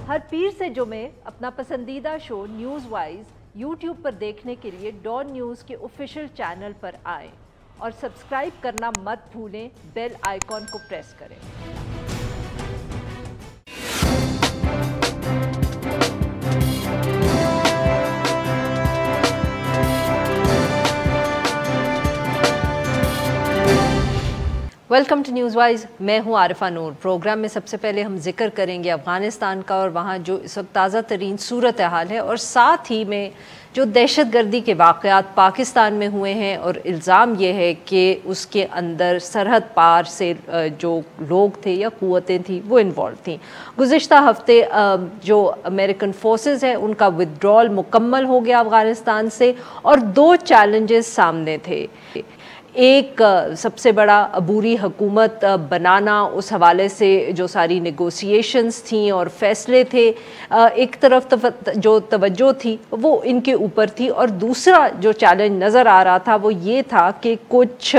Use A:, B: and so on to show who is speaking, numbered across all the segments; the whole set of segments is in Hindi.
A: हर पीर से जुमे अपना पसंदीदा शो न्यूज़ वाइज यूट्यूब पर देखने के लिए डॉन न्यूज़ के ऑफिशियल चैनल पर आएं और सब्सक्राइब करना मत भूलें, बेल आइकॉन को प्रेस करें। वेलकम टू न्यूज़ वाइज, मैं हूं आरिफा नूर। प्रोग्राम में सबसे पहले हम जिक्र करेंगे अफ़गानिस्तान का और वहां जो इस वक्त ताज़ा तरीन सूरत हाल है, और साथ ही में जो दहशत गर्दी के वाक़यात पाकिस्तान में हुए हैं और इल्ज़ाम ये है कि उसके अंदर सरहद पार से जो लोग थे या क़ुव्वतें थी वो इन्वॉल्व थी। गुज़िश्ता हफ्ते जो अमेरिकन फोर्सेस हैं उनका विदड्रॉल मुकम्मल हो गया अफ़गानिस्तान से, और दो चैलेंजेस सामने थे। एक सबसे बड़ा अबूरी हुकूमत बनाना, उस हवाले से जो सारी नेगोशिएशंस थी और फैसले थे, एक तरफ जो तवज्जो थी वो इनके ऊपर थी, और दूसरा जो चैलेंज नज़र आ रहा था वो ये था कि कुछ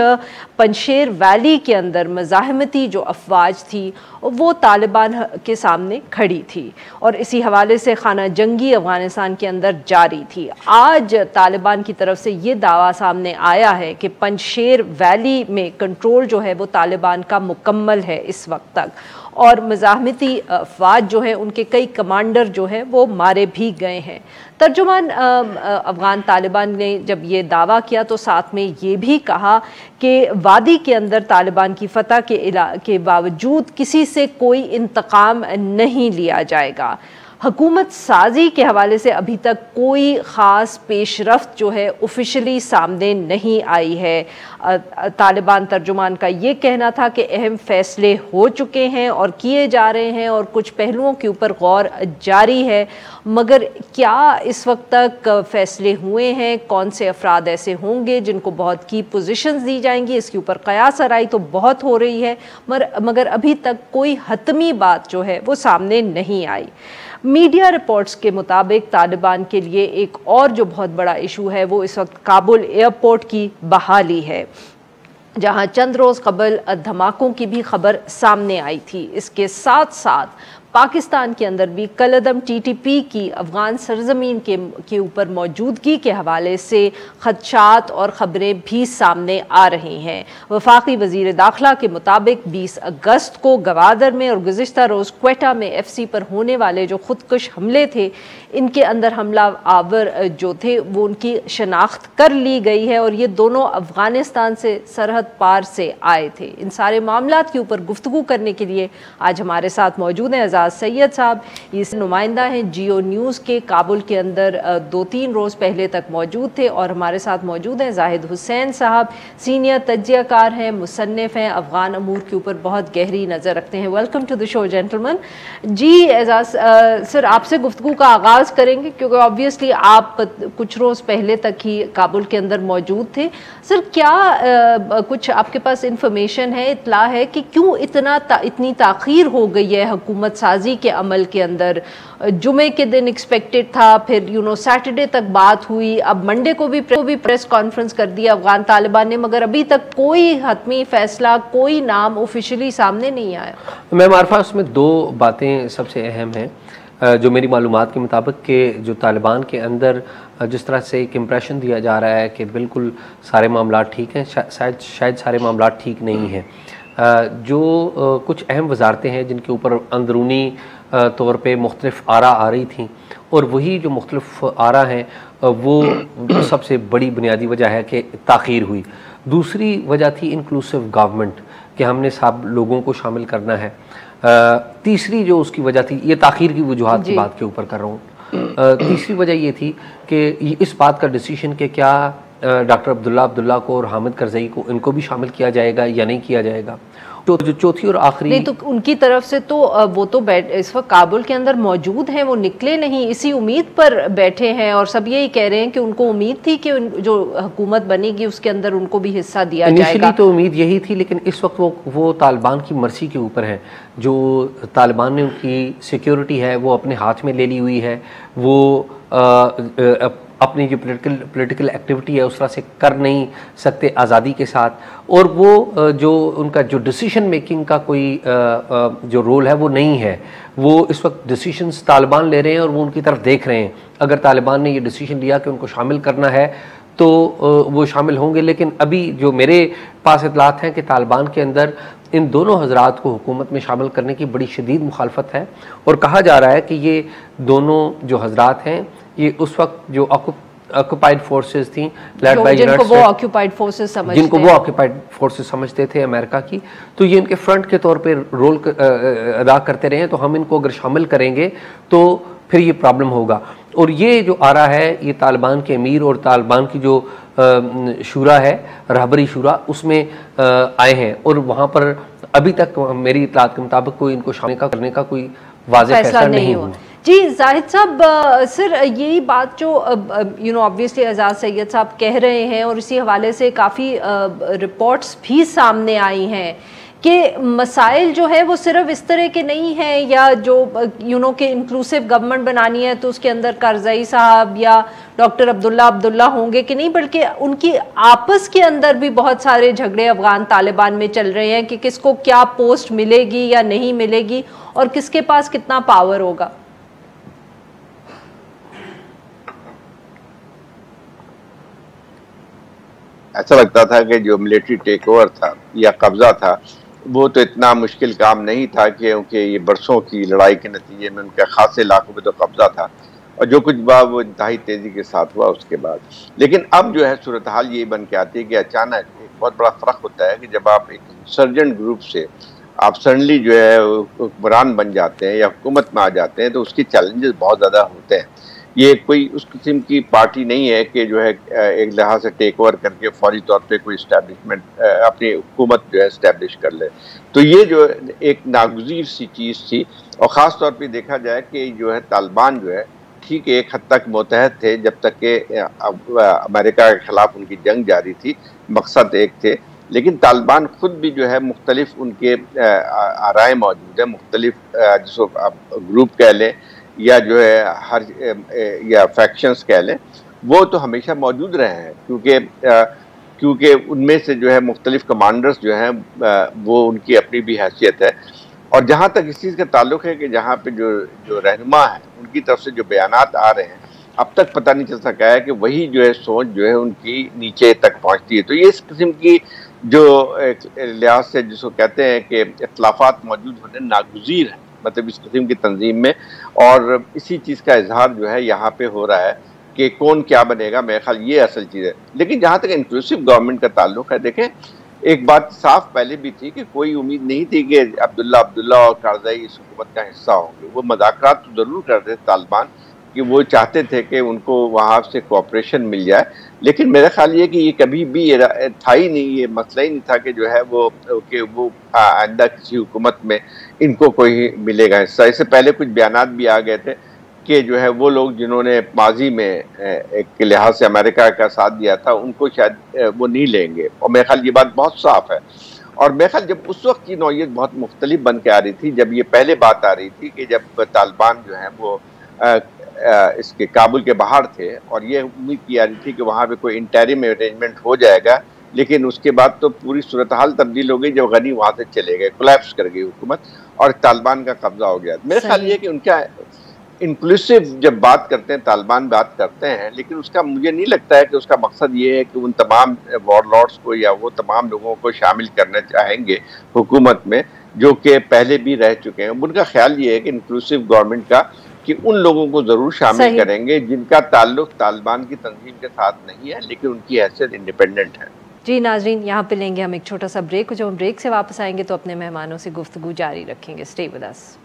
A: पंशेर वैली के अंदर मज़ाहमती जो अफवाज थी वो तालिबान के सामने खड़ी थी, और इसी हवाले से खाना जंगी अफ़गानिस्तान के अंदर जारी थी। आज तालिबान की तरफ से ये दावा सामने आया है कि पंशेर वैली में कंट्रोल जो है वो तालिबान का मुकम्मल है इस वक्त तक, और मज़ाहमती अफवाज जो हैं उनके कई कमांडर जो हैं वो मारे भी गए हैं। तर्जुमान अफ़गान तालिबान ने जब ये दावा किया तो साथ में ये भी कहा कि वादी के अंदर तालिबान की फतह के बावजूद किसी से कोई इंतकाम नहीं लिया जाएगा। हुकूमत साजी के हवाले से अभी तक कोई ख़ास पेशरफ्त जो है ऑफिशियली सामने नहीं आई है। तालिबान तर्जुमान का ये कहना था कि अहम फ़ैसले हो चुके हैं और किए जा रहे हैं और कुछ पहलुओं के ऊपर गौर जारी है, मगर क्या इस वक्त तक फ़ैसले हुए हैं, कौन से अफराद ऐसे होंगे जिनको बहुत की पोजीशंस दी जाएंगी, इसके ऊपर क़यास आराई तो बहुत हो रही है, मगर अभी तक कोई हतमी बात जो है वो सामने नहीं आई। मीडिया रिपोर्ट्स के मुताबिक तालिबान के लिए एक और जो बहुत बड़ा इशू है वो इस वक्त काबुल एयरपोर्ट की बहाली है, जहां चंद रोज़ कबल धमाकों की भी खबर सामने आई थी। इसके साथ साथ पाकिस्तान के अंदर भी कलअदम TTP की अफ़गान सरजमीन के ऊपर मौजूदगी के हवाले से खदशात और ख़बरें भी सामने आ रही हैं। वफाकी वज़ीर दाखिला के मुताबिक 20 अगस्त को गवादर में और गुज़िश्ता रोज़ क्वेटा में FC पर होने वाले जो खुदकुश हमले थे, इनके अंदर हमला आवर जो थे वो उनकी शनाख्त कर ली गई है, और ये दोनों अफ़गानिस्तान से सरहद पार से आए थे। इन सारे मामलात के ऊपर गुफ्तगू करने के लिए आज हमारे साथ मौजूद हैं सैयद साहब। ये नुमाइंदा हैं जियो न्यूज़ के, काबुल के अंदर 2-3 रोज़ पहले तक मौजूद थे, और हमारे साथ मौजूद हैं जाहिद हुसैन साहब, सीनियर तज्ज़ियाकार हैं, मुसन्निफ़ हैं, अफ़गान अमूर के ऊपर बहुत गहरी नज़र रखते हैं। Welcome to the show gentleman. जी एजाज सर, आपसे गुफ्तगू का आगाज़ करेंगे क्योंकि ऑब्वियसली आप कुछ रोज़ पहले तक ही काबुल के अंदर मौजूद थे। सर, क्या कुछ आपके पास इंफॉर्मेशन है, इत्तला है कि क्यों इतनी ताख़ीर हो गई है हुकूमत साजी के अमल के अंदर? जुमे के दिन एक्सपेक्टेड था, फिर सैटरडे तक बात हुई, अब मंडे को भी प्रेस कॉन्फ्रेंस कर दिया अफ़गान तालिबान ने, मगर अभी तक कोई हतमी फैसला, कोई नाम ऑफिशियली सामने नहीं आया।
B: मैम आरफा, उसमें दो बातें सबसे अहम हैं जो मेरी मालूमात के मुताबिक कि जो तालिबान के अंदर जिस तरह से एक इम्प्रेशन दिया जा रहा है कि बिल्कुल सारे मामला ठीक हैं, शायद सारे मामला ठीक नहीं हैं। जो कुछ अहम वजारतें हैं जिनके ऊपर अंदरूनी तौर पे मुख्तलिफ आरा आ रही थी, और वही जो मुख्तलिफ आरा हैं वो सबसे बड़ी बुनियादी वजह है कि ताख़ीर हुई। दूसरी वजह थी इंक्लूसिव गवर्नमेंट, कि हमने सब लोगों को शामिल करना है। तीसरी जो उसकी वजह थी, ये ताख़ीर की वजूहात की बात के ऊपर कर रहा हूँ, तीसरी वजह ये थी कि इस बात का डिसीशन कि क्या डॉक्टर अब्दुल्ला को और हामिद करज़ई को, इनको भी शामिल किया जाएगा या नहीं किया जाएगा। तो जो चौथी और आखिरी,
A: नहीं तो उनकी तरफ से तो वो तो इस वक्त काबुल के अंदर मौजूद हैं, वो निकले नहीं, इसी उम्मीद पर बैठे हैं, और सब यही कह रहे हैं कि उनको उम्मीद थी कि जो हुकूमत बनेगी उसके अंदर उनको भी हिस्सा दिया जाएगा।
B: तो उम्मीद यही थी, लेकिन इस वक्त वो तालिबान की मर्जी के ऊपर है। जो तालिबान ने उनकी सिक्योरिटी है वो अपने हाथ में ले ली हुई है, वो अपनी जो पॉलिटिकल एक्टिविटी है उस तरह से कर नहीं सकते आज़ादी के साथ, और वो जो उनका जो डिसीजन मेकिंग का कोई जो रोल है वो नहीं है। वो इस वक्त डिसीजंस तालिबान ले रहे हैं और वो उनकी तरफ देख रहे हैं। अगर तालिबान ने ये डिसीजन लिया कि उनको शामिल करना है तो वो शामिल होंगे, लेकिन अभी जो मेरे पास इतलात हैं कि तालिबान के अंदर इन दोनों हजरात को हुकूमत में शामिल करने की बड़ी शदीद मुखालफत है, और कहा जा रहा है कि ये दोनों जो हजरात हैं ये उस वक्त जो ऑक्यूपाइड फोर्सेस थी लेड बाय
A: जिनको वो ऑक्यूपाइड फोर्सेस
B: समझते थे अमेरिका की, तो ये इनके फ्रंट के तौर पे रोल अदा करते रहे हैं। तो हम इनको अगर शामिल करेंगे तो फिर ये प्रॉब्लम होगा। और ये जो आ रहा है ये तालिबान के अमीर और तालिबान की जो शूरा है, रहबरी शूरा, उसमें आए हैं, और वहाँ पर अभी तक मेरी इतलात के मुताबिक कोई इनको शामिल करने का कोई वाज़ेह फैसला नहीं हुआ।
A: जी जाहिद साहब, सर यही बात जो ऑब्वियसली आज़ाद सैयद साहब कह रहे हैं और इसी हवाले से काफ़ी रिपोर्ट्स भी सामने आई हैं कि मसाइल जो है वो सिर्फ इस तरह के नहीं हैं, या जो कि इंक्लूसिव गवर्नमेंट बनानी है तो उसके अंदर करज़ई साहब या डॉक्टर अब्दुल्ला होंगे कि नहीं, बल्कि उनकी आपस के अंदर भी बहुत सारे झगड़े अफगान तालिबान में चल रहे हैं कि किसको क्या पोस्ट मिलेगी या नहीं मिलेगी और किसके पास कितना पावर होगा।
C: ऐसा लगता था कि जो मिलिट्री टेक ओवर था या कब्जा था वो तो इतना मुश्किल काम नहीं था, क्योंकि ये बरसों की लड़ाई के नतीजे में उनका खासे इलाकों में तो कब्जा था, और जो कुछ हुआ वो इंतहाई तेजी के साथ हुआ उसके बाद। लेकिन अब जो है सूरत हाल ये बन के आती है कि अचानक एक बहुत बड़ा फ़र्क होता है कि जब आप एक इंसर्जेंट ग्रुप से आप सडनली जो है हुक्मरान बन जाते हैं या हुकूमत में आ जाते हैं तो उसके चैलेंजेस बहुत ज़्यादा होते हैं। ये कोई उस किस्म की पार्टी नहीं है कि जो है एक लिहाज से टेक ओवर करके फौरी तौर पे कोई इस्टेब्लिशमेंट अपनी हुकूमत जो है इस्टेब्लिश कर ले। तो ये जो एक नागुज़ीर सी चीज़ थी, और ख़ास तौर पे देखा जाए कि जो है तालिबान जो है ठीक एक हद तक मुतहद थे जब तक कि अमेरिका के ख़िलाफ़ उनकी जंग जारी थी, मकसद एक थे। लेकिन तालिबान ख़ुद भी जो है मुख्तलिफ उनके आराय मौजूद है, मुख्तलिफ जिसको आप ग्रुप कह लें या जो है या फैक्शंस कह लें, वो तो हमेशा मौजूद रहे हैं, क्योंकि उनमें से जो है मुख्तलिफ कमांडर्स जो हैं वो उनकी अपनी भी हैसियत है। और जहाँ तक इस चीज़ का ताल्लुक़ है कि जहाँ पे जो रहनुमा है उनकी तरफ से जो बयानात आ रहे हैं, अब तक पता नहीं चल सका है कि वही जो है सोच जो है उनकी नीचे तक पहुँचती है। तो ये इस किस्म की जो लिहाज से जिसको कहते हैं कि इख्तिलाफात मौजूद होने नागुज़ीर है, मतलब इस किस्म की तंजीम में, और इसी चीज़ का इजहार जो है यहाँ पे हो रहा है कि कौन क्या बनेगा। मेरे ख्याल ये असल चीज़ है। लेकिन जहाँ तक इंक्लूसिव गवर्नमेंट का ताल्लुक है, देखें एक बात साफ पहले भी थी कि कोई उम्मीद नहीं थी कि अब्दुल्ला और करज़ई इस हुकूमत का हिस्सा होंगे। वो मुज़ाकरात तो ज़रूर करते थे तालिबान कि वो चाहते थे कि उनको वहाँ से कोऑपरेशन मिल जाए, लेकिन मेरा ख्याल ये कि ये कभी भी था ही नहीं, ये मसला ही नहीं था कि जो है वो आइंदा किसी हुकूमत में इनको कोई मिलेगा हिस्सा। इससे पहले कुछ बयानात भी आ गए थे कि जो है वो लोग जिन्होंने माजी में एक लिहाज से अमेरिका का साथ दिया था उनको शायद वो नहीं लेंगे, और मेरे ख्याल ये बात बहुत साफ है। और मेरे ख्याल जब उस वक्त की नौयत बहुत मुख्तलिफ बन के आ रही थी, जब ये पहले बात आ रही थी कि जब तालिबान जो है वो इसके काबुल के बाहर थे और ये उम्मीद की जा रही थी कि वहाँ पे कोई इंटरिम अरेंजमेंट हो जाएगा, लेकिन उसके बाद तो पूरी सूरत हाल तब्दील हो गई जब गनी वहाँ से चले गए, कोलैप्स कर गई हुकूमत और तालिबान का कब्जा हो गया। मेरे ख्याल ये कि उनका इंक्लूसिव जब बात करते हैं, तालिबान बात करते हैं, लेकिन उसका मुझे नहीं लगता है कि उसका मकसद ये है कि उन तमाम वॉरलॉर्ड्स को या वो तमाम लोगों को शामिल करना चाहेंगे हुकूमत में जो कि पहले भी रह चुके हैं। उनका ख्याल ये है कि इंक्लूसिव गवर्नमेंट का कि उन लोगों को ज़रूर शामिल करेंगे जिनका ताल्लुक तालिबान की तंजीम के साथ नहीं है, लेकिन उनकी हैसियत इंडिपेंडेंट है।
A: जी नाजरीन, यहाँ पे लेंगे हम एक छोटा सा ब्रेक। जब हम ब्रेक से वापस आएंगे तो अपने मेहमानों से गुफ्तगू जारी रखेंगे। Stay with us.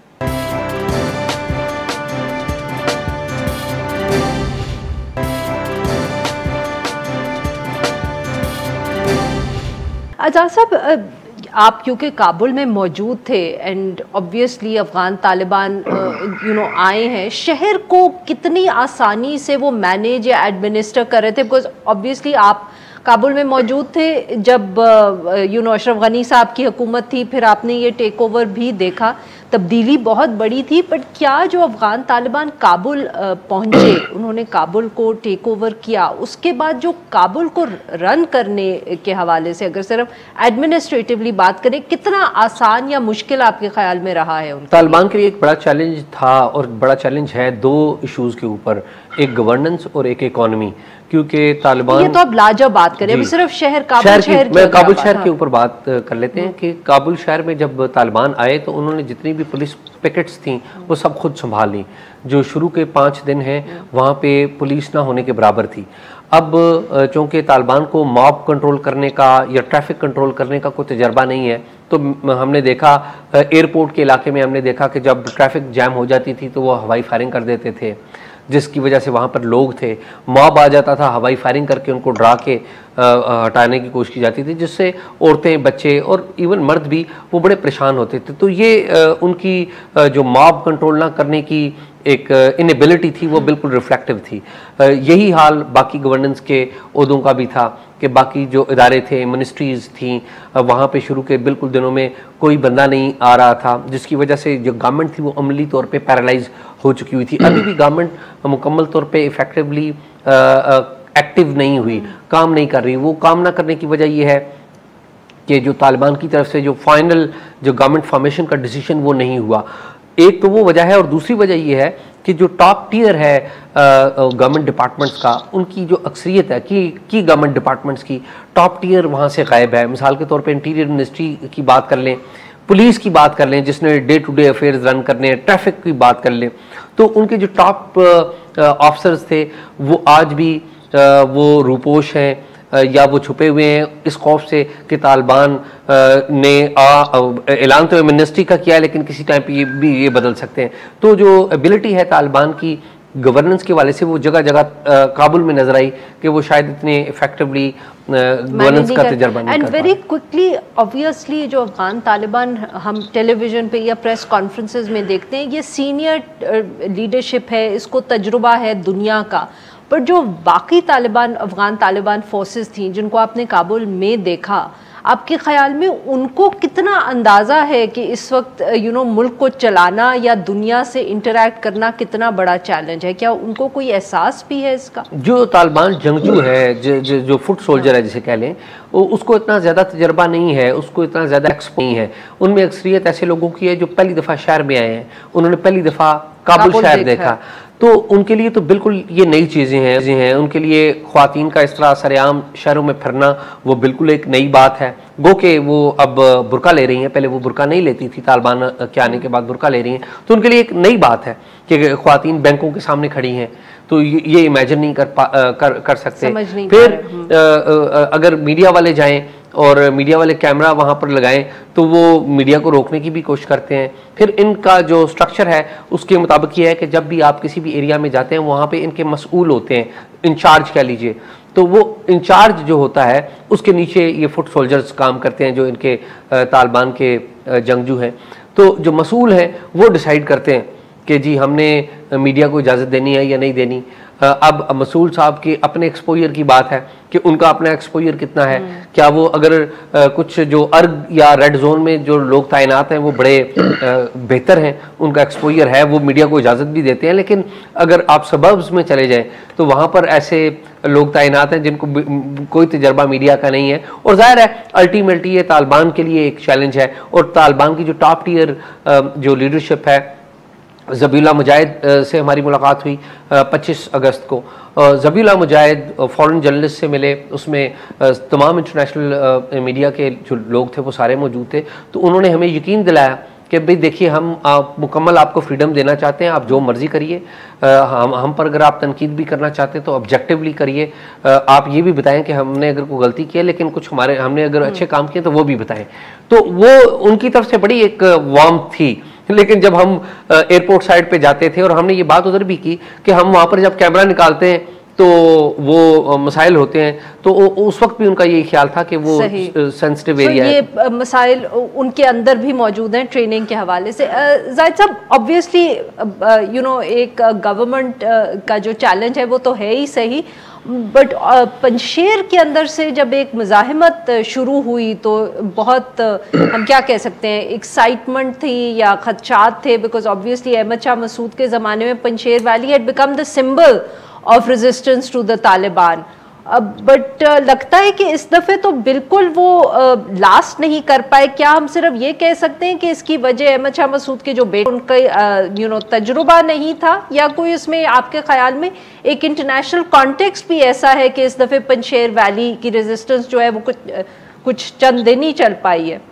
A: आजाद साहब, आप क्योंकि काबुल में मौजूद थे एंड ऑब्वियसली अफ़गान तालिबान आए हैं, शहर को कितनी आसानी से वो मैनेज या एडमिनिस्टर कर रहे थे? बिकॉज ऑब्वियसली आप काबुल में मौजूद थे जब अशरफ गनी साहब की हुकूमत थी, फिर आपने ये टेक ओवर भी देखा, तब्दीली बहुत बड़ी थी, बट क्या जो अफगान तालिबान काबुल पहुंचे, उन्होंने काबुल को टेक ओवर किया, उसके बाद जो काबुल को रन करने के हवाले से अगर सिर्फ एडमिनिस्ट्रेटिवली बात करें, कितना आसान या मुश्किल आपके ख्याल में रहा है?
B: तालिबान के लिए एक बड़ा चैलेंज था और बड़ा चैलेंज है दो इश्यूज के ऊपर, एक गवर्नेंस और एक इकोनॉमी, क्योंकि तालिबान,
A: ये तो अब लाजवाब बात करें, अभी सिर्फ काबुल
B: शहर के ऊपर बात कर लेते हैं कि काबुल शहर में जब तालिबान आए तो उन्होंने जितनी भी पुलिस पिकेट्स थी वो सब खुद संभाल ली। जो शुरू के 5 दिन हैं वहाँ पे पुलिस ना होने के बराबर थी। अब चूँकि तालिबान को मॉब कंट्रोल करने का या ट्रैफिक कंट्रोल करने का कोई तजर्बा नहीं है, तो हमने देखा एयरपोर्ट के इलाके में, हमने देखा कि जब ट्रैफिक जैम हो जाती थी तो वो हवाई फायरिंग कर देते थे, जिसकी वजह से वहाँ पर लोग थे, मॉब आ जाता था, हवाई फायरिंग करके उनको डरा के हटाने की कोशिश की जाती थी, जिससे औरतें, बच्चे और इवन मर्द भी वो बड़े परेशान होते थे। तो ये उनकी जो मॉब कंट्रोल ना करने की एक इनएबिलिटी थी वो बिल्कुल रिफ्लेक्टिव थी। यही हाल बाकी गवर्नेंस के ओहदों का भी था कि बाकी जो इदारे थे, मिनिस्ट्रीज़ थी, वहाँ पे शुरू के बिल्कुल दिनों में कोई बंदा नहीं आ रहा था, जिसकी वजह से जो गवर्नमेंट थी वो अमली तौर पे पैरालाइज हो चुकी हुई थी। अभी भी गवर्नमेंट मुकम्मल तौर पे इफेक्टिवली एक्टिव नहीं हुई, काम नहीं कर रही। वो काम ना करने की वजह ये है कि जो तालिबान की तरफ से जो फाइनल जो गवर्नमेंट फॉर्मेशन का डिसीजन वो नहीं हुआ। एक तो वो वजह है, और दूसरी वजह ये है कि जो टॉप टियर है गवर्नमेंट डिपार्टमेंट्स का, उनकी जो अक्सरियत है कि गवर्नमेंट डिपार्टमेंट्स की टॉप टियर वहाँ से गायब है। मिसाल के तौर पे इंटीरियर मिनिस्ट्री की बात कर लें, पुलिस की बात कर लें जिसने day to day affairs run करने, ट्रैफिक की बात कर लें, तो उनके जो टॉप ऑफिसर्स थे वो आज भी वो रूपोश हैं या वो छुपे हुए हैं इस खौफ से कि तालिबान ने ऐलान तो मिनिस्ट्री का किया है लेकिन किसी टाइम पे ये बदल सकते हैं। तो जो एबिलिटी है तालिबान की गवर्नेंस के वाले से वो जगह जगह काबुल में नजर आई कि वो शायद इतने इफेक्टिवली गवर्नेंस का तजर्बा नहीं कर
A: एंड वेरी क्विकली ऑब्वियसली जो अफगान तालिबान हम टेलीविजन पे या प्रेस कॉन्फ्रेंसेस में देखते हैं, ये सीनियर लीडरशिप है, इसको तजुर्बा है दुनिया का, पर जो बाकी तालिबान अफगान तालिबान फोर्सेस थी जिनको आपने काबुल में देखा, आपके ख्याल में उनको कितना अंदाज़ा है कि इस वक्त मुल्क को चलाना या दुनिया से इंटरैक्ट करना कितना बड़ा चैलेंज है? क्या उनको कोई एहसास भी है इसका?
B: जो तालिबान जंगजू है, जो फुट सोल्जर है जिसे कह लें, उसको इतना ज़्यादा तजर्बा नहीं है, उसको इतना ज़्यादा एक्सपो नहीं है। उनमें अक्सरियत ऐसे लोगों की है जो पहली दफ़ा शहर में आए हैं, उन्होंने पहली दफ़ा काबुल शहर देखा, तो उनके लिए तो बिल्कुल ये नई चीज़ें हैं। उनके लिए ख्वातीन का इस तरह सरेआम शहरों में फिरना वो बिल्कुल एक नई बात है। गो के वो अब बुर्का ले रही हैं, पहले वो बुर्का नहीं लेती थी, तालिबान के आने के बाद बुर्का ले रही हैं, तो उनके लिए एक नई बात है कि ख्वातीन बैंकों के सामने खड़ी हैं, तो ये इमेजिन नहीं कर सकते। फिर अगर मीडिया वाले जाएं और मीडिया वाले कैमरा वहाँ पर लगाएं तो वो मीडिया को रोकने की भी कोशिश करते हैं। फिर इनका जो स्ट्रक्चर है उसके मुताबिक ये है कि जब भी आप किसी भी एरिया में जाते हैं वहाँ पे इनके मसूल होते हैं, इंचार्ज कह लीजिए, तो वो इंचार्ज जो होता है उसके नीचे ये फुट सोल्जर्स काम करते हैं जो इनके तालिबान के जंगजू हैं। तो जो मसूल हैं वो डिसाइड करते हैं कि जी हमने मीडिया को इजाज़त देनी है या नहीं देनी। अब मसूल साहब के अपने एक्सपोजर की बात है कि उनका अपना एक्सपोजर कितना है, क्या वो अगर कुछ जो अर्ग या रेड जोन में जो लोग तैनात हैं वो बड़े बेहतर हैं, उनका एक्सपोजर है, वो मीडिया को इजाज़त भी देते हैं। लेकिन अगर आप सबर्ब्स में चले जाएं तो वहाँ पर ऐसे लोग तैनात हैं जिनको कोई तजर्बा मीडिया का नहीं है, और ज़ाहिर है अल्टीमेटली ये तालिबान के लिए एक चैलेंज है। और तालिबान की जो टॉप टियर जो लीडरशिप है, ज़बीउल्लाह मुजाहिद से हमारी मुलाकात हुई 25 अगस्त को। ज़बीउल्लाह मुजाहिद फॉरेन जर्नलिस्ट से मिले, उसमें तमाम इंटरनेशनल मीडिया के जो लोग थे वो सारे मौजूद थे। तो उन्होंने हमें यकीन दिलाया कि भाई देखिए हम मुकम्मल आपको फ्रीडम देना चाहते हैं, आप जो मर्ज़ी करिए, हम पर अगर आप तनकीद भी करना चाहते हैं तो ऑब्जेक्टिवली करिए, आप ये भी बताएं कि हमने अगर कोई गलती की है लेकिन कुछ हमने अगर अच्छे काम किए तो वो भी बताएं। तो वो उनकी तरफ से बड़ी एक वार्मथ थी। लेकिन जब हम एयरपोर्ट साइड पे जाते थे, और हमने ये बात उधर भी की कि हम वहाँ पर जब कैमरा निकालते हैं तो वो मसाइल होते हैं, तो उस वक्त भी उनका ये ख्याल था कि वो सेंसिटिव एरिया है।
A: ये मसाइल उनके अंदर भी मौजूद हैं ट्रेनिंग के हवाले से। जाहिद साहब, ऑब्वियसली एक गवर्नमेंट का जो चैलेंज है वो तो है ही सही, बट पंजशेर के अंदर से जब एक मुज़ाहिमत शुरू हुई तो बहुत हम क्या कह सकते हैं, एक्साइटमेंट थी या खदशात थे, बिकॉज ऑब्वियसली अहमद शाह मसूद के ज़माने में Panjshir valley had become the symbol of resistance to the Taliban. But लगता है कि इस दफ़े तो बिल्कुल वो लास्ट नहीं कर पाए। क्या हम सिर्फ ये कह सकते हैं कि इसकी वजह अहमद शाह मसूद के जो बेटे उनका तजुर्बा नहीं था, या कोई उसमें आपके ख्याल में एक इंटरनेशनल कॉन्टेक्स्ट भी ऐसा है कि इस दफ़े पंजशेर वैली की रेजिस्टेंस जो है वो कुछ चंद दिन ही चल पाई है?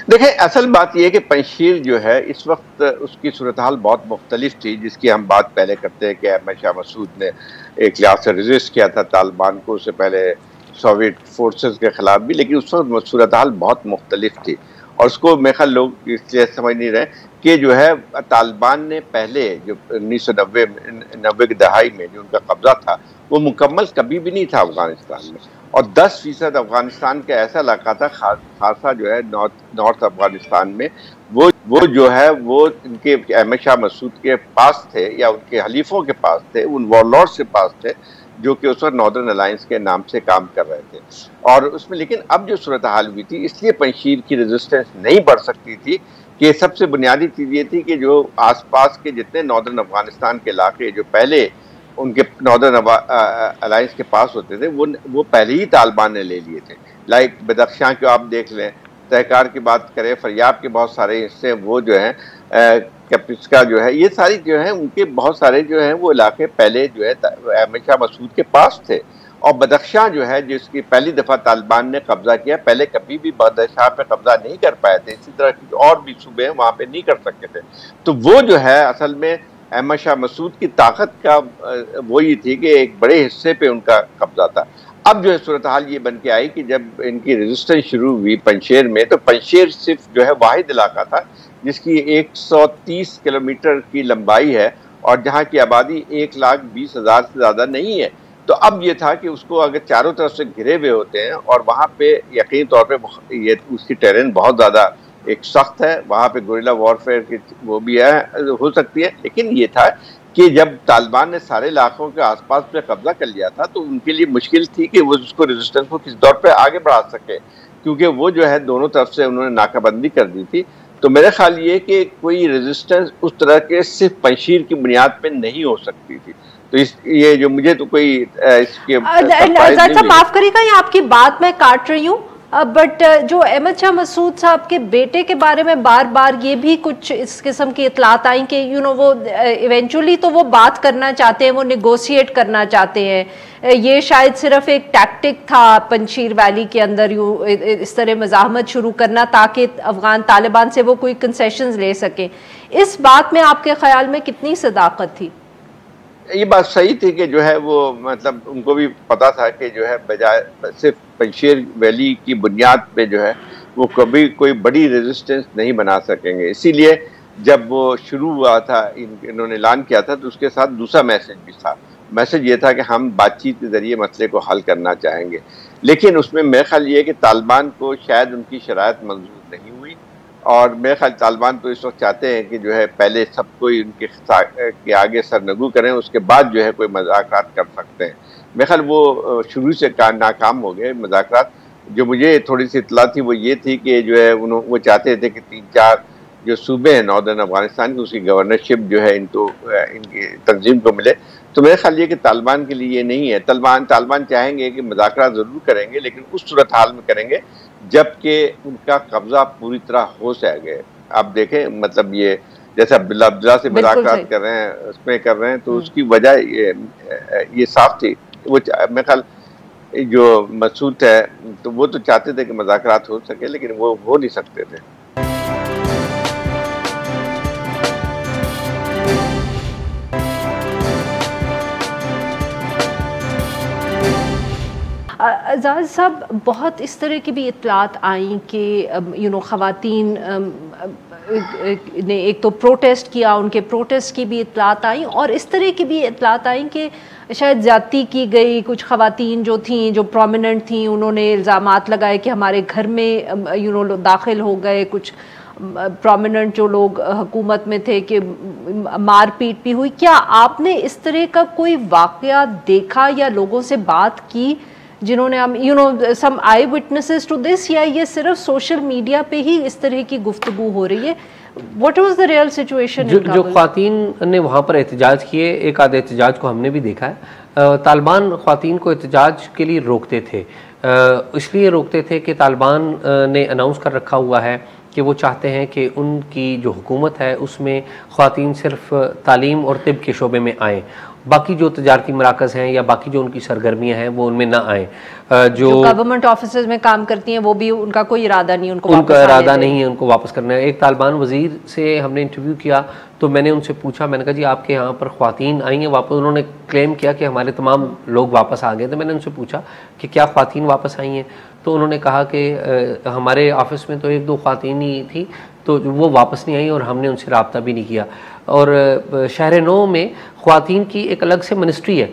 C: देखिए, असल बात यह है कि पंजशीर जो है इस वक्त उसकी सूरत हाल बहुत मुख्तलिफ थी, जिसकी हम बात पहले करते हैं कि अहमद शाह मसूद ने एक लिहाज से रेजिस्ट किया था तालिबान को, उससे पहले सोवियत फोर्सेस के खिलाफ भी, लेकिन उस वक्त सूरत हाल बहुत मुख्तलिफ थी। और उसको मेरे ख्याल लोग इसलिए समझ नहीं रहे कि जो है तालिबान ने पहले जो 1990 की दहाई में जो उनका कब्जा था वो मुकम्मल कभी भी नहीं था अफगानिस्तान में, और 10% अफगानिस्तान का ऐसा इलाका था खासा जो है नॉर्थ अफगानिस्तान में, वो जो है वो इनके अहमद शाह मसूद के पास थे या उनके हलीफों के पास थे, उन वॉरलॉर्ड्स के पास थे जो कि उस वक्त नॉर्दर्न अलायंस के नाम से काम कर रहे थे। और उसमें लेकिन अब जो सूरत हाल हुई थी, इसलिए पंजशीर की रेजिस्टेंस नहीं बढ़ सकती थी कि सबसे बुनियादी चीज़ ये थी कि जो आसपास के जितने नॉर्दर्न अफगानिस्तान के इलाके जो पहले उनके नॉर्दर्न अलायंस के पास होते थे वो पहले ही तालिबान ने ले लिए थे। लाइक बदख्शां को आप देख लें, तहकार की बात करें, फरियाब के बहुत सारे हिस्से वो जो हैं, कैप्टिस्का जो है, ये सारी जो है उनके बहुत सारे जो हैं वो इलाके पहले जो है अहमद शाह मसूद के पास थे। और बदख्शां जो है जिसकी पहली दफ़ा तालिबान ने कब्जा किया, पहले कभी भी बदख्शां पे कब्जा नहीं कर पाए थे, इसी तरह की और भी सूबे हैं वहाँ पे नहीं कर सके थे। तो वो जो है असल में अहमद शाह मसूद की ताकत का वो ये थी कि एक बड़े हिस्से पे उनका कब्जा था। अब जो है सूरत हाल ये बन के आई कि जब इनकी रेजिस्टेंस शुरू हुई पंजशेर में, तो पंजशेर सिर्फ जो है वाहिद इलाका था जिसकी 130 किलोमीटर की लंबाई है और जहाँ की आबादी 1,20,000 से ज़्यादा नहीं है। तो अब ये था कि उसको अगर चारों तरफ से घिरे हुए होते हैं और वहाँ पे यकीनी तौर पे ये उसकी टेरेन बहुत ज़्यादा एक सख्त है, वहाँ पे गोरिल्ला वॉरफेयर की वो भी है, हो सकती है। लेकिन ये था कि जब तालिबान ने सारे इलाकों के आसपास पे कब्जा कर लिया था तो उनके लिए मुश्किल थी कि वो उसको रेजिस्टेंस को किस दौर पे आगे बढ़ा सके, क्योंकि वो जो है दोनों तरफ से उन्होंने नाकाबंदी कर दी थी। तो मेरा ख्याल ये कि कोई रेजिस्टेंस उस तरह के सिर्फ पंजशीर की बुनियाद पे नहीं हो सकती थी। तो ये जो मुझे तो कोई इसके
A: माफ करिएगा, ये आपकी बात मैं काट रही हूँ, बट जो अहमद शाह मसूद साहब के बेटे के बारे में बार बार ये भी कुछ इस किस्म की इतलात आई कि वो इवेंचुअली तो वो बात करना चाहते हैं, वो नेगोशिएट करना चाहते हैं। ये शायद सिर्फ एक टैक्टिक था पंजशीर वैली के अंदर इस तरह मज़ाहमत शुरू करना ताकि अफगान तालिबान से वो कोई कंसेशंस ले सकें। इस बात में आपके ख्याल में कितनी सदाकत थी?
C: ये बात सही थी कि जो है वो मतलब उनको भी पता था कि जो है बजाय सिर्फ पंजशीर वैली की बुनियाद पे जो है वो कभी कोई बड़ी रेजिस्टेंस नहीं बना सकेंगे। इसीलिए जब वो शुरू हुआ था, इन्होंने ऐलान किया था, तो उसके साथ दूसरा मैसेज भी था। मैसेज ये था कि हम बातचीत के ज़रिए मसले को हल करना चाहेंगे। लेकिन उसमें मेरा ख्याल ये है कि तालिबान को शायद उनकी शराइत मंजूर नहीं हुई, और मेरे ख्याल तालिबान तो इस वक्त चाहते हैं कि जो है पहले सब कोई उनके आगे सरनगू करें, उसके बाद जो है कोई मज़ाकरात कर सकते हैं। मेरे ख्याल वो शुरू से नाकाम हो गए मज़ाकरात। जो मुझे थोड़ी सी इत्तला थी वो ये थी कि जो है वो चाहते थे कि 3-4 जो सूबे हैं नॉर्दर्न अफगानिस्तान की, उसकी गवर्नरशिप जो है इनकी तंजीम को मिले। तो मेरे ख्याल ये कि तालिबान के लिए ये नहीं है। तालिबान चाहेंगे कि मज़ाकरात ज़रूर करेंगे, लेकिन उस सूरत हाल में करेंगे जबकि उनका कब्जा पूरी तरह हो जाएगा। आप देखें, मतलब ये जैसे अब्दुल्ला से मुज़ाकरात कर रहे हैं, उसमें कर रहे हैं, तो उसकी वजह ये साफ थी। वो मेरे ख्याल जो मसूद है तो वो तो चाहते थे कि मज़ाकरात हो सके, लेकिन वो हो नहीं सकते थे।
A: एजाज साहब, बहुत इस तरह की भी इतलात आई कि ख़वातीन ने एक तो प्रोटेस्ट किया, उनके प्रोटेस्ट की भी इतलात आई, और इस तरह की भी इतलात आई कि शायद ज़्यादती की गई। कुछ ख़वातीन जो थीं, जो प्रोमिनेंट थीं, उन्होंने इल्ज़ामात लगाए कि हमारे घर में दाखिल हो गए। कुछ प्रोमिनेंट जो लोग हुकूमत में थे कि मारपीट भी हुई। क्या आपने इस तरह का कोई वाकया देखा या लोगों से बात की जिन्होंने हम सम आई विटनेसेस टू दिस, या ये सिर्फ सोशल मीडिया पे ही इस तरह की गुफ्तगू हो रही है? What was the real situation?
B: जो ख्वातीन ने वहाँ पर एहतजाज किए, एक आधे एहतजाज को हमने भी देखा है। तालिबान ख्वातीन को एहतजाज के लिए रोकते थे, इसलिए रोकते थे कि तालिबान ने अनाउंस कर रखा हुआ है कि वो चाहते हैं कि उनकी जो हुकूमत है उसमें ख्वातीन सिर्फ तालीम और तिब के शोबे में आएँ, बाकी जो तजारती मराकज़ हैं या बाकी जो उनकी सरगर्मियाँ हैं वो उनमें ना आएँ। जो
A: गवर्नमेंट ऑफिस में काम करती हैं वो भी उनका कोई इरादा नहीं,
B: उनका इरादा नहीं है उनको वापस करना है। एक तालिबान वज़ीर से हमने इंटरव्यू किया तो मैंने उनसे पूछा, मैंने कहा जी आपके यहाँ पर ख्वातीन आई हैं वापस? उन्होंने क्लेम किया कि हमारे तमाम लोग वापस आ गए। तो मैंने उनसे पूछा कि क्या ख्वातीन वापस आई हैं? तो उन्होंने कहा कि हमारे ऑफिस में तो एक दो ख्वातीन ही थी, तो वो वापस नहीं आई और हमने उनसे रब्ता भी नहीं किया। और शहर नौ में ख्वातीन की एक अलग से मिनिस्ट्री है,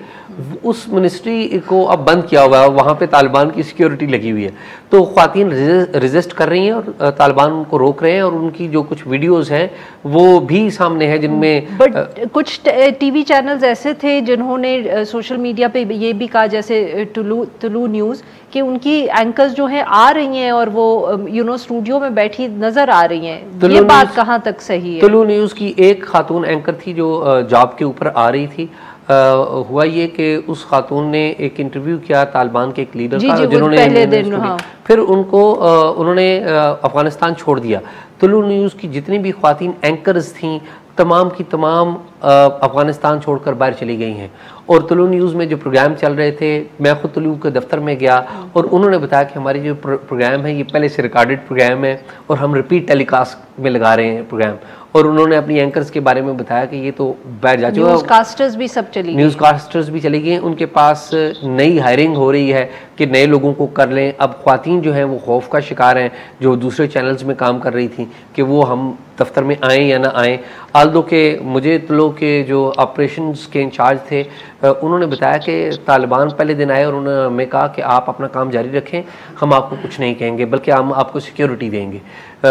B: उस मिनिस्ट्री को अब बंद किया हुआ है, वहाँ पे तालिबान की सिक्योरिटी लगी हुई है। तो ख्वातीन रेजिस्ट कर रही हैं और तालिबान उनको रोक रहे हैं, और उनकी जो कुछ वीडियोस हैं वो भी सामने है जिनमें
A: कुछ टीवी चैनल्स ऐसे थे जिन्होंने सोशल मीडिया पे ये भी कहा, जैसे तुलू न्यूज़, कि उनकी एंकर्स जो हैं आ रही हैं और वो स्टूडियो में बैठी नजर आ रही हैं। ये बात कहाँ तक सही है?
B: तुलू न्यूज़ की एक खातून एंकर थी जो जॉब के ऊपर आ रही थी। हुआ ये कि उस खातून ने एक इंटरव्यू किया तालिबान के एक लीडर का, जिन्होंने
A: पहले दिन
B: फिर उन्होंने अफगानिस्तान छोड़ दिया। तुलू न्यूज़ की जितनी भी ख्वातीन एंकर्स थीं तमाम की तमाम अफगानिस्तान छोड़कर बाहर चली गई हैं। और तुलू न्यूज़ में जो प्रोग्राम चल रहे थे, मैं खुद तुलू के दफ्तर में गया और उन्होंने बताया कि हमारी जो प्रोग्राम है ये पहले से रिकॉर्डेड प्रोग्राम है और हम रिपीट टेलीकास्ट में लगा रहे हैं प्रोग्राम। और उन्होंने अपनी एंकर्स के बारे में बताया कि ये तो बैठ जा चुका,
A: न्यूज़कास्टर्स भी सब चली गई,
B: न्यूज़कास्टर्स भी चली गई। उनके पास नई हायरिंग हो रही है कि नए लोगों को कर लें। अब ख्वातीन जो हैं वो खौफ का शिकार हैं, जो दूसरे चैनल्स में काम कर रही थी, कि वो हम दफ्तर में आएँ या ना आएँ। आल्दो के मुझे तुलो के जो ऑपरेशंस के इंचार्ज थे उन्होंने बताया कि तालिबान पहले दिन आए और उन्होंने हमें कहा कि आप अपना काम जारी रखें, हम आपको कुछ नहीं कहेंगे बल्कि हम आपको सिक्योरिटी देंगे।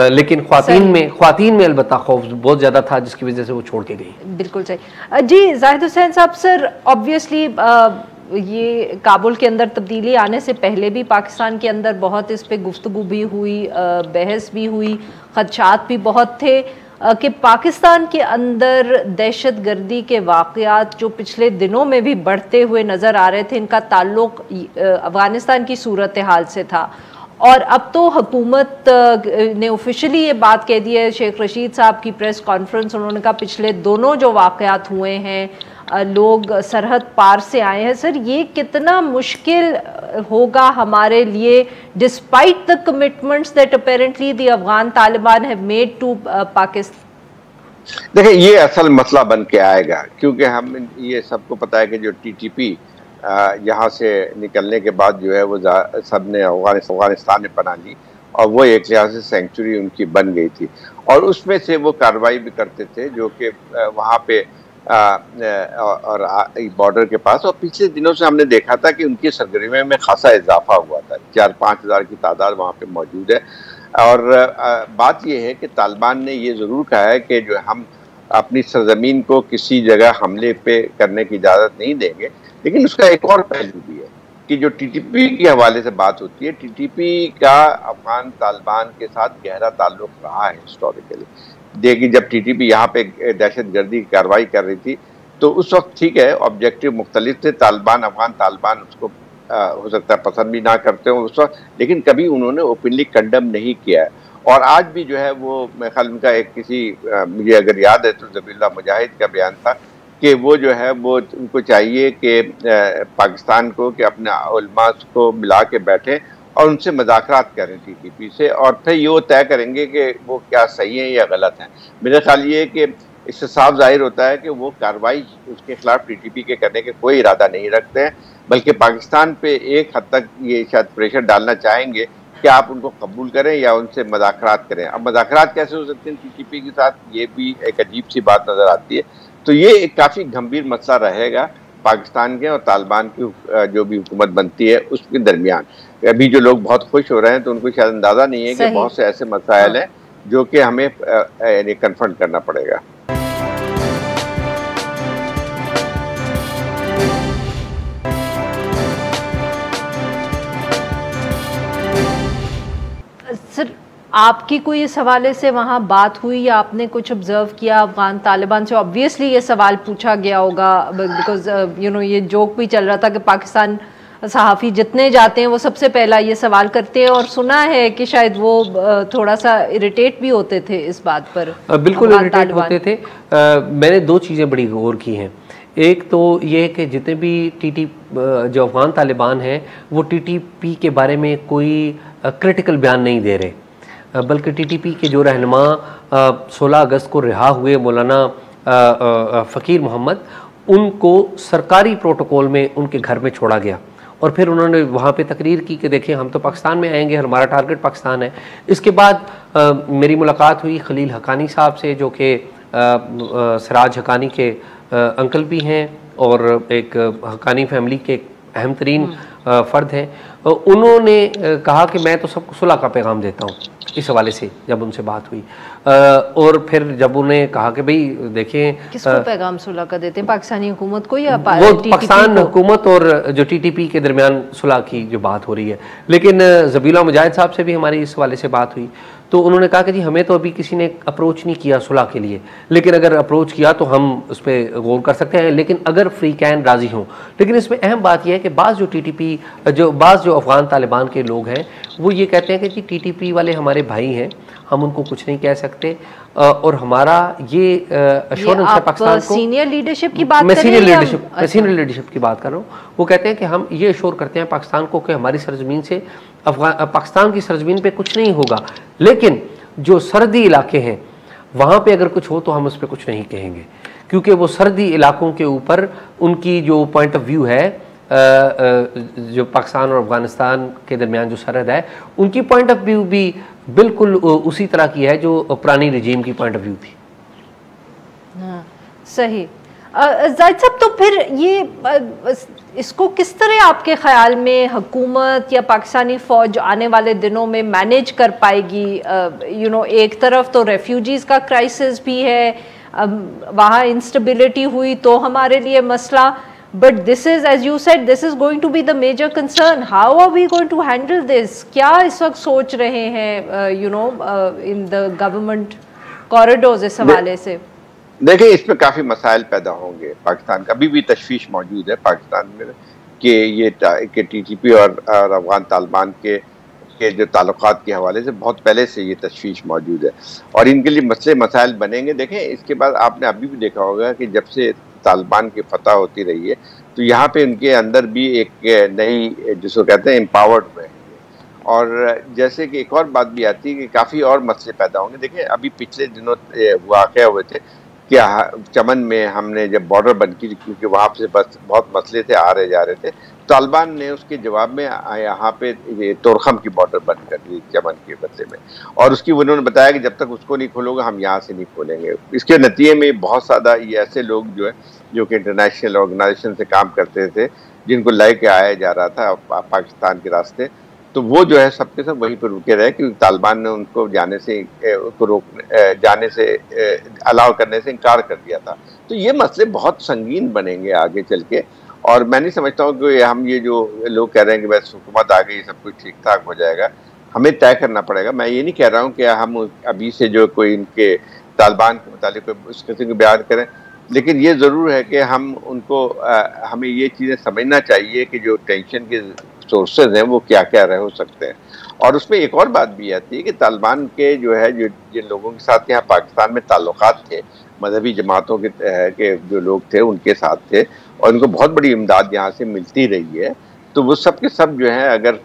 B: लेकिन ख्वातीन में अलबत्ता खौफ बहुत ज़्यादा था जिसकी वजह से वो छोड़ के गई।
A: बिल्कुल सही जी। जाहिद हुसैन साहब, सर ऑब्वियसली ये काबुल के अंदर तब्दीली आने से पहले भी पाकिस्तान के अंदर बहुत इस पे गुफ्तगू भी हुई, बहस भी हुई, खदशात भी बहुत थे कि पाकिस्तान के अंदर दहशत गर्दी के वाक़यात जो पिछले दिनों में भी बढ़ते हुए नज़र आ रहे थे, इनका ताल्लुक अफ़गानिस्तान की सूरत हाल से था। और अब तो हुकूमत ने ऑफिशियली ये बात कह दी है, शेख रशीद साहब की प्रेस कॉन्फ्रेंस, उन्होंने कहा पिछले दोनों जो वाक़यात हुए हैं लोग सरहद पार से आए हैं। सर ये कितना मुश्किल होगा हमारे लिए, despite the commitments that apparently the Afghan Taliban have made to Pakistan?
C: देखिए ये असल मसला बन के आएगा, क्योंकि हम ये सबको पता है कि जो TTP यहाँ से निकलने के बाद जो है वो सब ने अफगानिस्तान में पनाह ली और वो एक लिहाज से सेंचुरी उनकी बन गई थी। और उसमें से वो कार्रवाई भी करते थे जो कि वहाँ पे और बॉर्डर के पास। और पिछले दिनों से हमने देखा था कि उनकी सरगर्मियों में खासा इजाफा हुआ था, 4-5 हज़ार की तादाद वहाँ पे मौजूद है। और बात यह है कि तालिबान ने ये ज़रूर कहा है कि जो हम अपनी सरजमीन को किसी जगह हमले पे करने की इजाज़त नहीं देंगे। लेकिन उसका एक और पहलू भी है कि जो TTP के हवाले से बात होती है, TTP का अफगान तालिबान के साथ गहरा ताल्लुक रहा है हिस्टोरिकली। देखिए जब TTP यहाँ पे दहशत गर्दी की कार्रवाई कर रही थी तो उस वक्त ठीक है ऑब्जेक्टिव मुख्तलिफ थे, तालिबान अफगान तालिबान उसको हो सकता है पसंद भी ना करते हो उस वक्त, लेकिन कभी उन्होंने ओपनली कंडम नहीं किया है। और आज भी जो है वो मेरे ख्याल उनका एक मुझे अगर याद है तो ज़बीहुल्लाह मुजाहिद का बयान था कि वो जो है वो उनको चाहिए कि पाकिस्तान को कि अपने उलमा को मिला के बैठे और उनसे मुज़ाकरात करें TTP से, और फिर ये वो तय करेंगे कि वो क्या सही है या गलत है। मेरा ख्याल ये है कि इससे साफ जाहिर होता है कि वो कार्रवाई उसके खिलाफ TTP के करने के कोई इरादा नहीं रखते हैं, बल्कि पाकिस्तान पे एक हद तक ये शायद प्रेशर डालना चाहेंगे कि आप उनको कबूल करें या उनसे मुज़ाकरात करें। अब मुज़ाकरात कैसे हो सकते हैं TTP के साथ, ये भी एक अजीब सी बात नज़र आती है। तो ये एक काफ़ी गंभीर मसला रहेगा पाकिस्तान के और तालिबान की जो भी हुकूमत बनती है उसके दरमियान। अभी जो लोग बहुत खुश हो रहे हैं तो उनको शायद अंदाज़ा नहीं है कि बहुत से ऐसे मसाइल हैं जो कि हमें कन्फ्रंट करना पड़ेगा।
A: सर, आपकी कोई इस हवाले से वहाँ बात हुई या आपने कुछ ऑब्जर्व किया अफगान तालिबान से? ऑब्वियसली ये सवाल पूछा गया होगा बिकॉज ये जोक भी चल रहा था कि पाकिस्तान सहाफ़ी जितने जाते हैं वो सबसे पहला ये सवाल करते हैं, और सुना है कि शायद वो थोड़ा सा इरिटेट भी होते थे इस बात पर।
B: बिल्कुल इरिटेट होते थे। मैंने दो चीज़ें बड़ी गौर की हैं। एक तो ये कि जितने भी जो अफगान तालिबान हैं वो TTP के बारे में कोई क्रिटिकल बयान नहीं दे रहे, बल्कि TTP के जो रहनुमा 16 अगस्त को रिहा हुए मौलाना फ़कीर मोहम्मद, उनको सरकारी प्रोटोकॉल में उनके घर में छोड़ा गया और फिर उन्होंने वहाँ पे तकरीर की कि देखिए हम तो पाकिस्तान में आएंगे, हमारा टारगेट पाकिस्तान है। इसके बाद मेरी मुलाकात हुई खलील हक्कानी साहब से, जो कि सिराज हक्कानी के अंकल भी हैं और एक हक्कानी फैमिली के अहम तरीन फ़र्द हैं। उन्होंने कहा कि मैं तो सबको सुलह का पैगाम देता हूँ, इस हवाले से जब उनसे बात हुई। और फिर जब उन्हें कहा कि भाई देखें,
A: किसको पैगाम सुलह का देते हैं, पाकिस्तानी हुकूमत को या
B: वो पाकिस्तान हुकूमत और जो TTP के दरमियान सुलह की जो बात हो रही है। लेकिन ज़बीला मुजाहिद साहब से भी हमारी इस हवाले से बात हुई तो उन्होंने कहा कि जी हमें तो अभी किसी ने अप्रोच नहीं किया सुलह के लिए, लेकिन अगर अप्रोच किया तो हम उस पर गौर कर सकते हैं, लेकिन अगर फ्री कैन राज़ी हों। लेकिन इसमें अहम बात यह है कि बाज़ जो अफ़गान तालिबान के लोग हैं वो ये कहते हैं कि जी TTP वाले हमारे भाई हैं, हम उनको कुछ नहीं कह सकते, और हमारा ये एश्योरेंस है पाकिस्तान को।
A: सीनियर लीडरशिप की बात
B: मैं सीनियर लीडरशिप की बात कर रहा हूँ। वो कहते हैं कि हम ये एश्योर करते हैं पाकिस्तान को कि हमारी सरजमीन से पाकिस्तान की सरजमीन पे कुछ नहीं होगा, लेकिन जो सरहदी इलाके हैं वहाँ पे अगर कुछ हो तो हम उस पर कुछ नहीं कहेंगे, क्योंकि वो सरहदी इलाकों के ऊपर उनकी जो पॉइंट ऑफ व्यू है, जो पाकिस्तान और अफगानिस्तान के दरमियान जो सरहद है, उनकी पॉइंट ऑफ व्यू भी बिल्कुल उसी तरह की है जो पुरानी रजीम की पॉइंट ऑफ व्यू थी।
A: हाँ, सही। जाहिद साहब, तो फिर ये इसको किस तरह आपके ख्याल में हुकूमत या पाकिस्तानी फ़ौज आने वाले दिनों में मैनेज कर पाएगी? एक तरफ तो रेफ्यूजीज़ का क्राइसिस भी है, वहाँ इंस्टेबिलिटी हुई तो हमारे लिए मसला, but this is, as you said, this is going to be the major concern. How are we going to handle this? क्या इस वक्त सोच रहे हैं in the government corridors इस हवाले से?
C: देखिए, इस पे काफ़ी मसाइल पैदा होंगे। पाकिस्तान का अभी भी तशवीश मौजूद है पाकिस्तान में कि ये TTP और अफगान तालिबान के जो ताल्लुकात के हवाले से बहुत पहले से ये तशवीश मौजूद है और इनके लिए मसाइल बनेंगे। देखें, इसके बाद आपने अभी भी देखा होगा कि जब से तालिबान की फतह होती रही है तो यहाँ पे उनके अंदर भी एक नई, जिसको कहते हैं, एम्पावर्ड हुए हैं। और जैसे कि एक और बात भी आती है कि काफ़ी और मसले पैदा होंगे। देखिए, अभी पिछले दिनों वाक़या हुए थे कि चमन में हमने जब बॉर्डर बंद की, क्योंकि वहाँ से बस बहुत मसले थे, आ रहे जा रहे थे, तालिबान ने उसके जवाब में यहाँ पे ये तोरखम की बॉर्डर बंद कर दी चमन के बदले में, और उसकी उन्होंने बताया कि जब तक उसको नहीं खोलोगे हम यहाँ से नहीं खोलेंगे। इसके नतीजे में बहुत ज़्यादा ये ऐसे लोग जो कि इंटरनेशनल ऑर्गेनाइजेशन से काम करते थे, जिनको लेके आया जा रहा था पाकिस्तान के रास्ते, तो वो जो है सबके सब वहीं पर रुके रहे, क्योंकि तालिबान ने उनको जाने से अलाउ करने से इनकार कर दिया था। तो ये मसले बहुत संगीन बनेंगे आगे चल के, और मैं नहीं समझता हूँ कि हम ये जो लोग कह रहे हैं कि बस हुकूमत आ गई सब कुछ ठीक ठाक हो जाएगा, हमें तय करना पड़ेगा। मैं ये नहीं कह रहा हूँ कि हम अभी से जो कोई इनके तालिबान के मुतालिक उस किस्म के बयान करें, लेकिन ये ज़रूर है कि हम उनको हमें ये चीज़ें समझना चाहिए कि जो टेंशन के सोर्सेज हैं वो क्या क्या रहे हो सकते हैं। और उसमें एक और बात भी आती है कि तालिबान के जो है जिन लोगों के साथ यहाँ पाकिस्तान में ताल्लुकात थे, मजहबी जमातों के जो लोग थे उनके साथ थे, और उनको बहुत बड़ी इमदाद यहाँ से मिलती रही है, तो वो सब के सब जो है अगर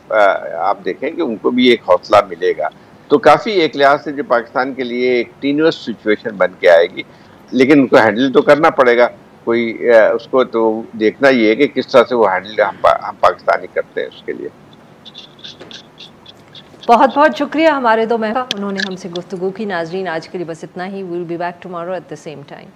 C: आप देखें कि उनको भी एक हौसला मिलेगा, तो काफ़ी एक लिहाज से जो पाकिस्तान के लिए एक टीन्यूअस सिचुएशन बन के आएगी। लेकिन उनको हैंडल तो करना पड़ेगा, कोई उसको तो देखना ये है कि किस तरह से वो हैंडल हम पाकिस्तानी करते हैं उसके लिए।
A: बहुत बहुत शुक्रिया हमारे दो मेहमान, उन्होंने हमसे गुफ्तगू की। नाजरीन, आज के लिए बस इतना ही। We will be back tomorrow at the same time.